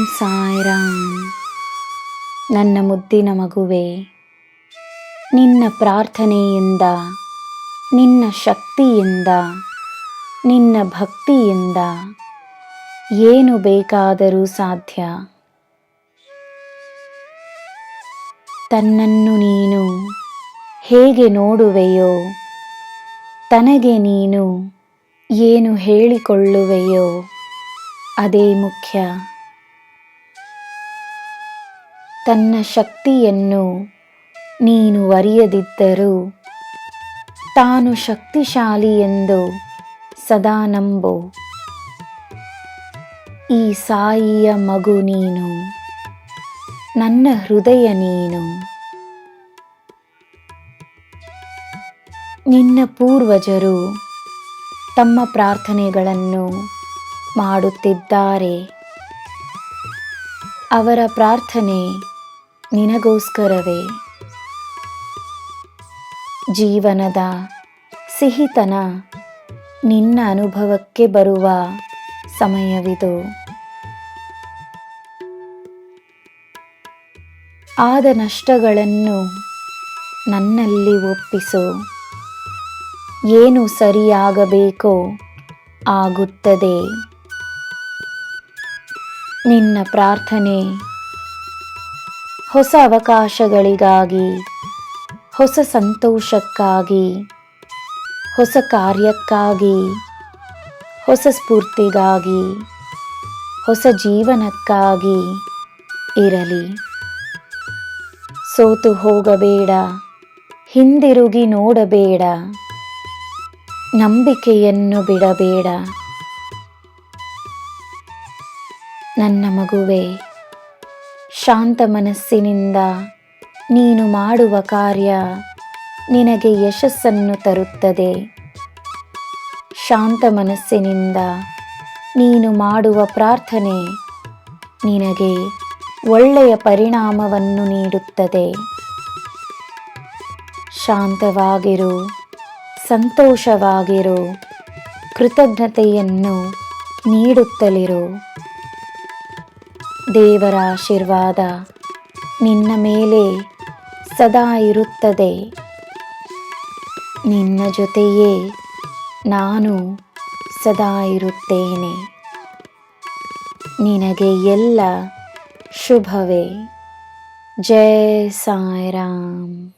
ಸಾಯಿರಾಮ್. ನನ್ನ ಮುದ್ದಿನ ಮಗುವೆ, ನಿನ್ನ ಪ್ರಾರ್ಥನೆಯಿಂದ, ನಿನ್ನ ಶಕ್ತಿಯಿಂದ, ನಿನ್ನ ಭಕ್ತಿಯಿಂದ ಏನು ಬೇಕಾದರೂ ಸಾಧ್ಯ. ತನ್ನನ್ನು ನೀನು ಹೇಗೆ ನೋಡುವೆಯೋ, ತನಗೆ ನೀನು ಏನು ಹೇಳಿಕೊಳ್ಳುವೆಯೋ ಅದೇ ಮುಖ್ಯ. ತನ್ನ ಶಕ್ತಿಯನ್ನು ನೀನು ಅರಿಯದಿದ್ದರೂ ತಾನು ಶಕ್ತಿಶಾಲಿ ಎಂದು ಸದಾ ನಂಬು. ಈ ಸಾಯಿಯ ಮಗು ನೀನು, ನನ್ನ ಹೃದಯ ನೀನು. ನಿನ್ನ ಪೂರ್ವಜರು ತಮ್ಮ ಪ್ರಾರ್ಥನೆಗಳನ್ನು ಮಾಡುತ್ತಿದ್ದಾರೆ. ಅವರ ಪ್ರಾರ್ಥನೆ ನಿನಗೋಸ್ಕರವೇ. ಜೀವನದ ಸಿಹಿತನ ನಿನ್ನ ಅನುಭವಕ್ಕೆ ಬರುವ ಸಮಯವಿದು. ಆದ ನಷ್ಟಗಳನ್ನು ನನ್ನಲ್ಲಿ ಒಪ್ಪಿಸು. ಏನು ಸರಿಯಾಗಬೇಕೋ ಆಗುತ್ತದೆ. ನಿನ್ನ ಪ್ರಾರ್ಥನೆ ಹೊಸ ಅವಕಾಶಗಳಿಗಾಗಿ, ಹೊಸ ಸಂತೋಷಕ್ಕಾಗಿ, ಹೊಸ ಕಾರ್ಯಕ್ಕಾಗಿ, ಹೊಸ ಸ್ಫೂರ್ತಿಗಾಗಿ, ಹೊಸ ಜೀವನಕ್ಕಾಗಿ ಇರಲಿ. ಸೋತು ಹೋಗಬೇಡ, ಹಿಂದಿರುಗಿ ನೋಡಬೇಡ, ನಂಬಿಕೆಯನ್ನು ಬಿಡಬೇಡ. ನನ್ನ ಮಗುವೆ, ಶಾಂತ ಮನಸ್ಸಿನಿಂದ ನೀನು ಮಾಡುವ ಕಾರ್ಯ ನಿನಗೆ ಯಶಸ್ಸನ್ನು ತರುತ್ತದೆ. ಶಾಂತ ಮನಸ್ಸಿನಿಂದ ನೀನು ಮಾಡುವ ಪ್ರಾರ್ಥನೆ ನಿನಗೆ ಒಳ್ಳೆಯ ಪರಿಣಾಮವನ್ನು ನೀಡುತ್ತದೆ. ಶಾಂತವಾಗಿರು, ಸಂತೋಷವಾಗಿರು, ಕೃತಜ್ಞತೆಯನ್ನು ನೀಡುತ್ತಲಿರು. ದೇವರ ಆಶೀರ್ವಾದ ನಿನ್ನ ಮೇಲೆ ಸದಾ ಇರುತ್ತದೆ. ನಿನ್ನ ಜೊತೆಯೇ ನಾನು ಸದಾ ಇರುತ್ತೇನೆ. ನಿನಗೆ ಎಲ್ಲ ಶುಭವೇ. ಜೈ ಸಾಯಿರಾಮ್.